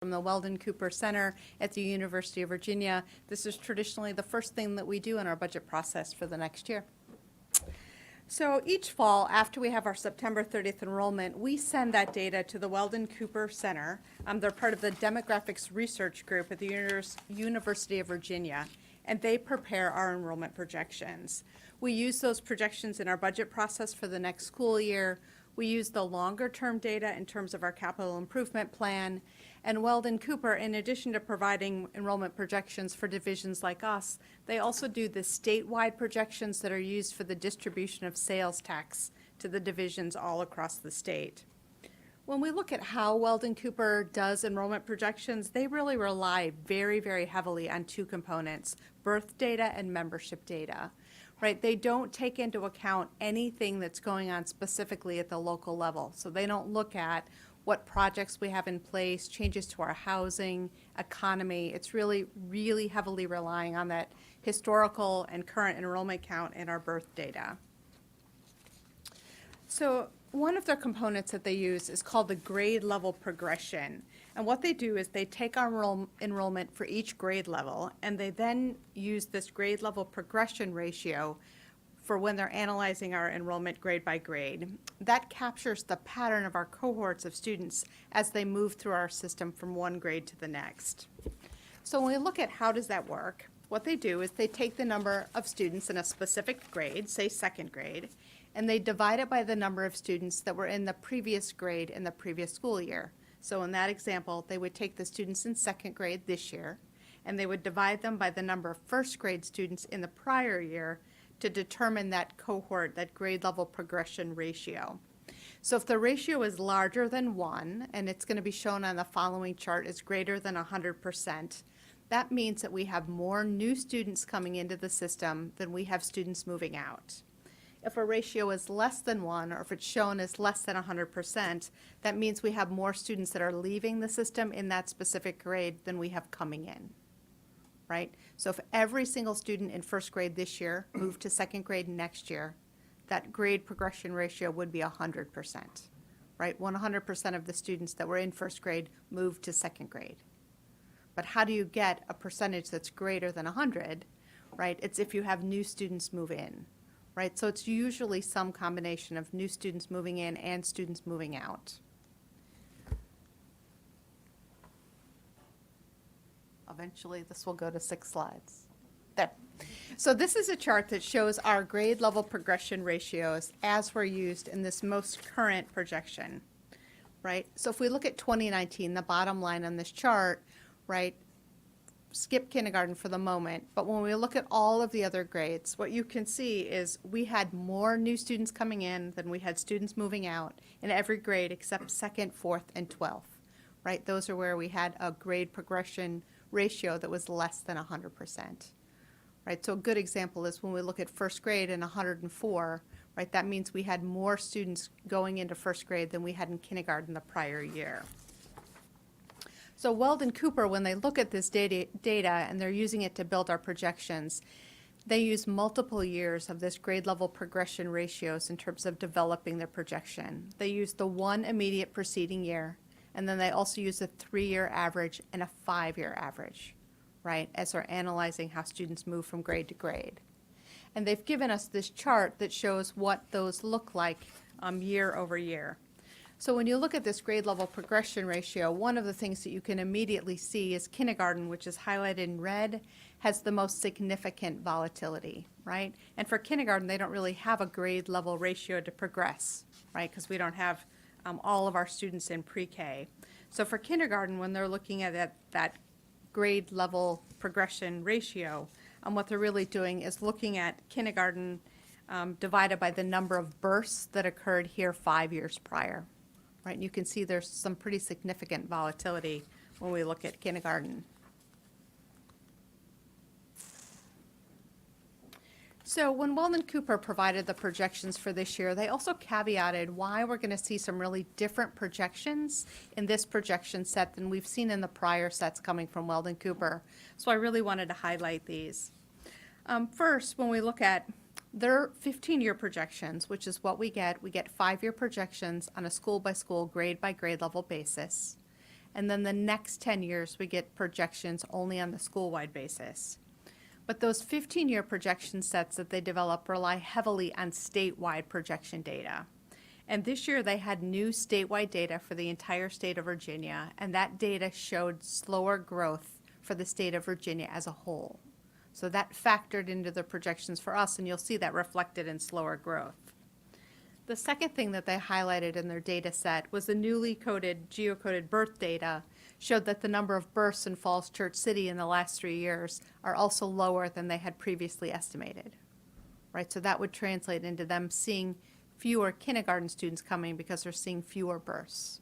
from the Weldon Cooper Center at the University of Virginia. This is traditionally the first thing that we do in our budget process for the next year. So each fall, after we have our September 30th enrollment, we send that data to the Weldon Cooper Center. They're part of the Demographics Research Group at the University of Virginia, and they prepare our enrollment projections. We use those projections in our budget process for the next school year. We use the longer-term data in terms of our capital improvement plan. And Weldon Cooper, in addition to providing enrollment projections for divisions like us, they also do the statewide projections that are used for the distribution of sales tax to the divisions all across the state. When we look at how Weldon Cooper does enrollment projections, they really rely very, very heavily on two components, birth data and membership data. Right, they don't take into account anything that's going on specifically at the local level. So they don't look at what projects we have in place, changes to our housing, economy. It's really, really heavily relying on that historical and current enrollment count and our birth data. So one of their components that they use is called the grade level progression. And what they do is they take our enrollment for each grade level, and they then use this grade level progression ratio for when they're analyzing our enrollment grade by grade. That captures the pattern of our cohorts of students as they move through our system from one grade to the next. So when we look at how does that work, what they do is they take the number of students in a specific grade, say second grade, and they divide it by the number of students that were in the previous grade in the previous school year. So in that example, they would take the students in second grade this year, and they would divide them by the number of first grade students in the prior year to determine that cohort, that grade level progression ratio. So if the ratio is larger than 1, and it's going to be shown on the following chart as greater than 100%, that means that we have more new students coming into the system than we have students moving out. If a ratio is less than 1, or if it's shown as less than 100%, that means we have more students that are leaving the system in that specific grade than we have coming in, right? So if every single student in first grade this year moved to second grade next year, that grade progression ratio would be 100%, right? 100% of the students that were in first grade moved to second grade. But how do you get a percentage that's greater than 100, right? It's if you have new students move in. Right, so it's usually some combination of new students moving in and students moving out. Eventually, this will go to 6 slides. There. So this is a chart that shows our grade level progression ratios as were used in this most current projection, right? So if we look at 2019, the bottom line on this chart, right, skip kindergarten for the moment, but when we look at all of the other grades, what you can see is we had more new students coming in than we had students moving out in every grade except 2nd, 4th, and 12th, right? Those are where we had a grade progression ratio that was less than 100%, right? So a good example is when we look at first grade and 104, right? That means we had more students going into first grade than we had in kindergarten the prior year. So Weldon Cooper, when they look at this data and they're using it to build our projections, they use multiple years of this grade level progression ratios in terms of developing their projection. They use the 1 immediate preceding year, and then they also use a 3-year average and a 5-year average, right, as they're analyzing how students move from grade to grade. And they've given us this chart that shows what those look like year over year. So when you look at this grade level progression ratio, one of the things that you can immediately see is kindergarten, which is highlighted in red, has the most significant volatility, right? And for kindergarten, they don't really have a grade level ratio to progress, right? Because we don't have all of our students in pre-K. So for kindergarten, when they're looking at that grade level progression ratio, what they're really doing is looking at kindergarten divided by the number of births that occurred here 5 years prior. Right, and you can see there's some pretty significant volatility when we look at kindergarten. So when Weldon Cooper provided the projections for this year, they also caveated why we're going to see some really different projections in this projection set than we've seen in the prior sets coming from Weldon Cooper. So I really wanted to highlight these. First, when we look at their 15-year projections, which is what we get 5-year projections on a school-by-school, grade-by-grade level basis. And then the next 10 years, we get projections only on the school-wide basis. But those 15-year projection sets that they develop rely heavily on statewide projection data. And this year they had new statewide data for the entire state of Virginia, and that data showed slower growth for the state of Virginia as a whole. So that factored into the projections for us, and you'll see that reflected in slower growth. The second thing that they highlighted in their data set was the newly geocoded birth data showed that the number of births in Falls Church City in the last 3 years are also lower than they had previously estimated, right? So that would translate into them seeing fewer kindergarten students coming because they're seeing fewer births.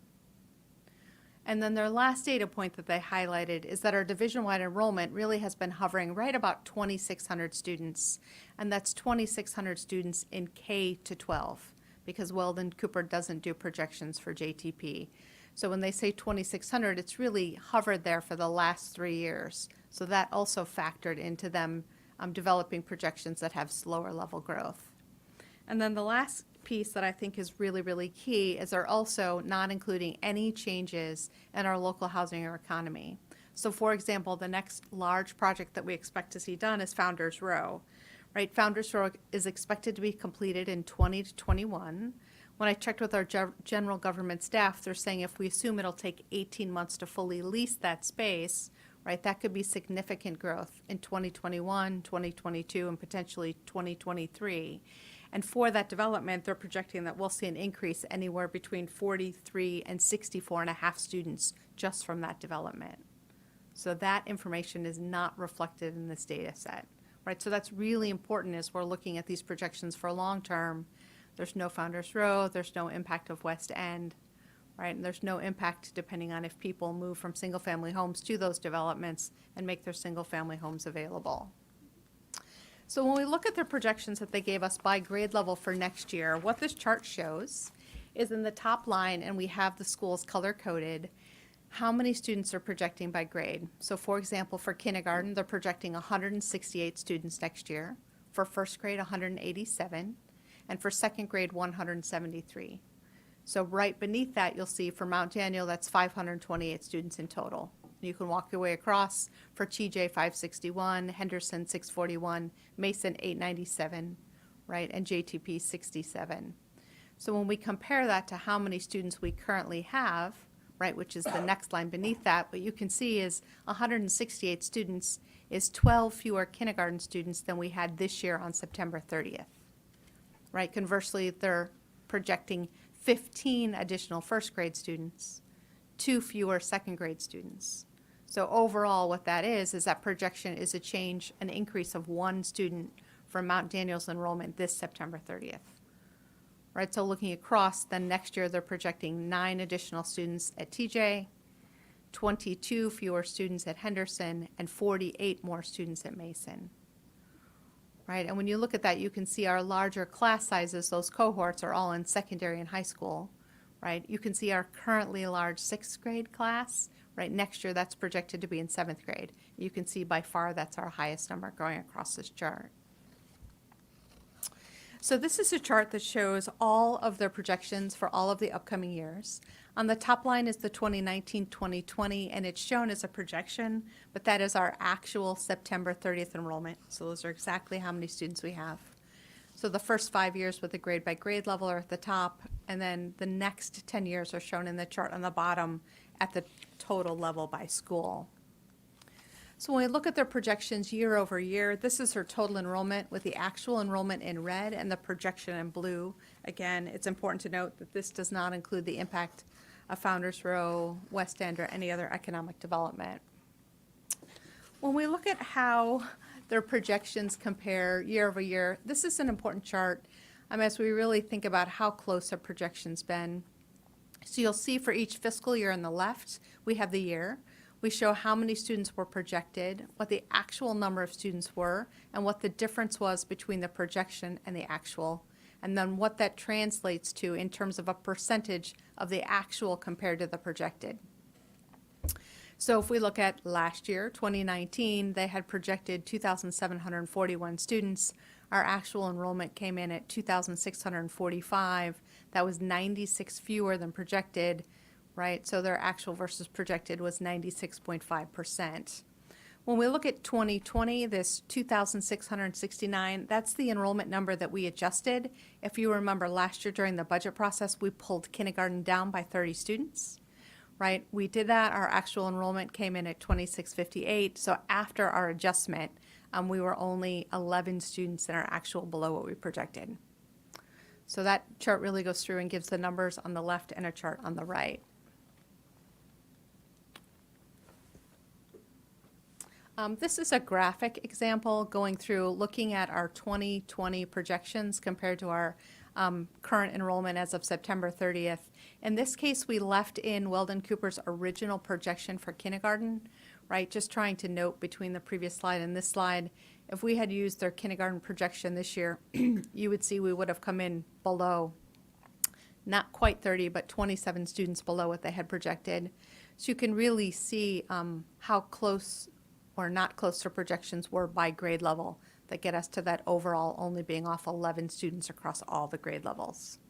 And then their last data point that they highlighted is that our division-wide enrollment really has been hovering right about 2,600 students, and that's 2,600 students in K to 12, because Weldon Cooper doesn't do projections for JTP. So when they say 2,600, it's really hovered there for the last 3 years. So that also factored into them developing projections that have slower level growth. And then the last piece that I think is really, really key is they're also not including any changes in our local housing or economy. So for example, the next large project that we expect to see done is Founders Row, right? Founders Row is expected to be completed in 20 to 21. When I checked with our general government staff, they're saying if we assume it'll take 18 months to fully lease that space, right, that could be significant growth in 2021, 2022, and potentially 2023. And for that development, they're projecting that we'll see an increase anywhere between 43 and 64 and a half students just from that development. So that information is not reflected in this data set, right? So that's really important as we're looking at these projections for long term. There's no Founders Row, there's no impact of West End, right? And there's no impact depending on if people move from single family homes to those developments and make their single family homes available. So when we look at the projections that they gave us by grade level for next year, what this chart shows is in the top line, and we have the schools color-coded, how many students are projecting by grade. So for example, for kindergarten, they're projecting 168 students next year. For first grade, 187. And for second grade, 173. So right beneath that, you'll see for Mount Daniel, that's 528 students in total. You can walk your way across for TJ 561, Henderson 641, Mason 897, right, and JTP 67. So when we compare that to how many students we currently have, right, which is the next line beneath that, what you can see is 168 students is 12 fewer kindergarten students than we had this year on September 30th, right? Conversely, they're projecting 15 additional first grade students, 2 fewer second grade students. So overall, what that is that projection is a change, an increase of 1 student from Mount Daniel's enrollment this September 30th. Right, so looking across, then next year they're projecting 9 additional students at TJ, 22 fewer students at Henderson, and 48 more students at Mason. Right, and when you look at that, you can see our larger class sizes, those cohorts are all in secondary and high school. Right, you can see our currently large 6th grade class. Right, next year that's projected to be in 7th grade. You can see by far that's our highest number going across this chart. So this is a chart that shows all of their projections for all of the upcoming years. On the top line is the 2019-2020, and it's shown as a projection, but that is our actual September 30th enrollment. So those are exactly how many students we have. So the first 5 years with the grade by grade level are at the top, and then the next 10 years are shown in the chart on the bottom at the total level by school. So when we look at their projections year over year, this is her total enrollment with the actual enrollment in red and the projection in blue. Again, it's important to note that this does not include the impact of Founders Row, West End, or any other economic development. When we look at how their projections compare year over year, this is an important chart as we really think about how close our projections been. So you'll see for each fiscal year on the left, we have the year. We show how many students were projected, what the actual number of students were, and what the difference was between the projection and the actual, and then what that translates to in terms of a percentage of the actual compared to the projected. So if we look at last year, 2019, they had projected 2,741 students. Our actual enrollment came in at 2,645. That was 96 fewer than projected, right? So their actual versus projected was 96.5%. When we look at 2020, this 2,669, that's the enrollment number that we adjusted. If you remember last year during the budget process, we pulled kindergarten down by 30 students, right? We did that. Our actual enrollment came in at 2,658. So after our adjustment, we were only 11 students that are actual below what we projected. So that chart really goes through and gives the numbers on the left and a chart on the right. This is a graphic example going through looking at our 2020 projections compared to our current enrollment as of September 30th. In this case, we left in Weldon Cooper's original projection for kindergarten, right? Just trying to note between the previous slide and this slide, if we had used their kindergarten projection this year, you would see we would have come in below, not quite 30, but 27 students below what they had projected. So you can really see how close or not close to projections were by grade level that get us to that overall only being off 11 students across all the grade levels.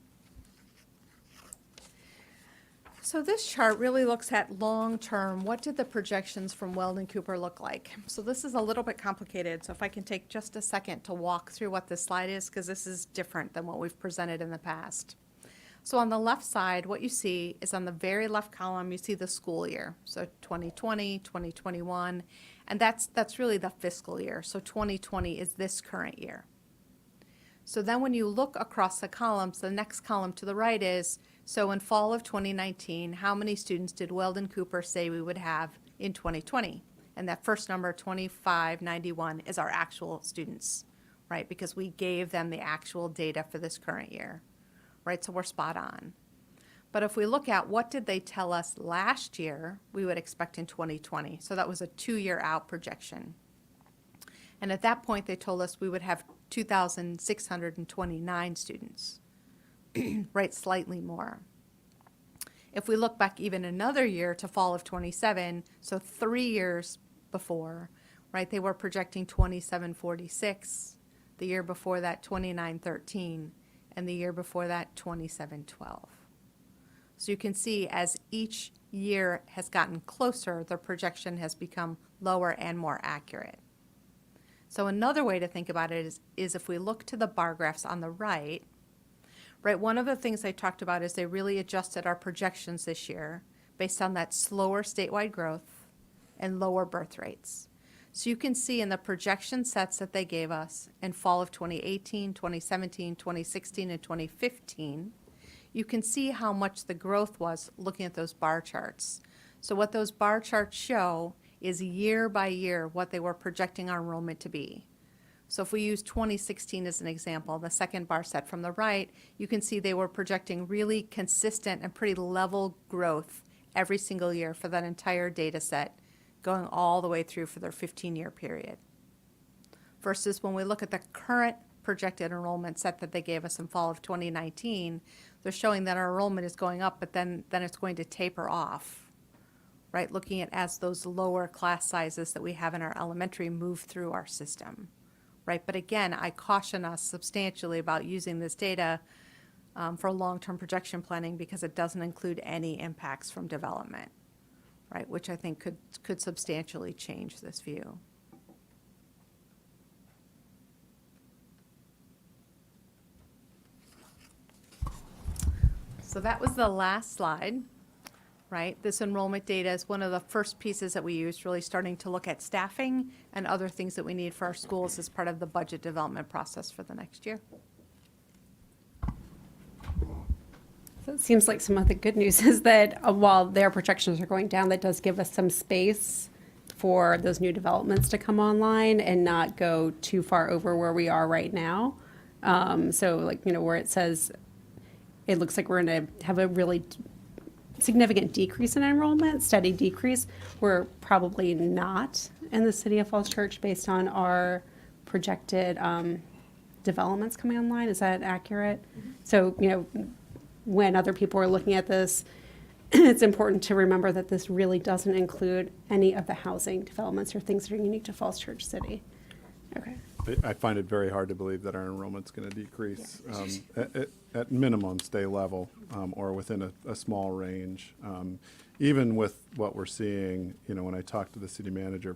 So this chart really looks at long-term, what did the projections from Weldon Cooper look like? So this is a little bit complicated, so if I can take just a second to walk through what this slide is, because this is different than what we've presented in the past. So on the left side, what you see is on the very left column, you see the school year. So 2020, 2021, and that's really the fiscal year. So 2020 is this current year. So then when you look across the columns, the next column to the right is, so in fall of 2019, how many students did Weldon Cooper say we would have in 2020? And that first number, 2591, is our actual students, right? Because we gave them the actual data for this current year, right? So we're spot on. But if we look at what did they tell us last year we would expect in 2020, so that was a 2-year out projection. And at that point, they told us we would have 2,629 students, right, slightly more. If we look back even another year to fall of 27, so 3 years before, right, they were projecting 2,746, the year before that 2,913, and the year before that 2,712. So you can see as each year has gotten closer, the projection has become lower and more accurate. So another way to think about it is if we look to the bar graphs on the right, one of the things they talked about is they really adjusted our projections this year based on that slower statewide growth and lower birth rates. So you can see in the projection sets that they gave us in fall of 2018, 2017, 2016, and 2015, you can see how much the growth was looking at those bar charts. So what those bar charts show is year by year what they were projecting our enrollment to be. So if we use 2016 as an example, the second bar set from the right, you can see they were projecting really consistent and pretty level growth every single year for that entire data set, going all the way through for their 15-year period. Versus when we look at the current projected enrollment set that they gave us in fall of 2019, they're showing that our enrollment is going up, but then it's going to taper off, right? Looking at as those lower class sizes that we have in our elementary move through our system, right? But again, I caution us substantially about using this data for long-term projection planning because it doesn't include any impacts from development, right? Which I think could substantially change this view. So that was the last slide, right? This enrollment data is one of the first pieces that we used, really starting to look at staffing and other things that we need for our schools as part of the budget development process for the next year. So it seems like some of the good news is that while their projections are going down, that does give us some space for those new developments to come online and not go too far over where we are right now. So like, where it says, it looks like we're going to have a really significant decrease in enrollment, steady decrease. We're probably not in the city of Falls Church based on our projected developments coming online. Is that accurate? Mm-hmm. So, when other people are looking at this, it's important to remember that this really doesn't include any of the housing developments or things that are unique to Falls Church City. Okay. I find it very hard to believe that our enrollment's going to decrease. At minimum, stay level, or within a small range. Even with what we're seeing, when I talk to the city manager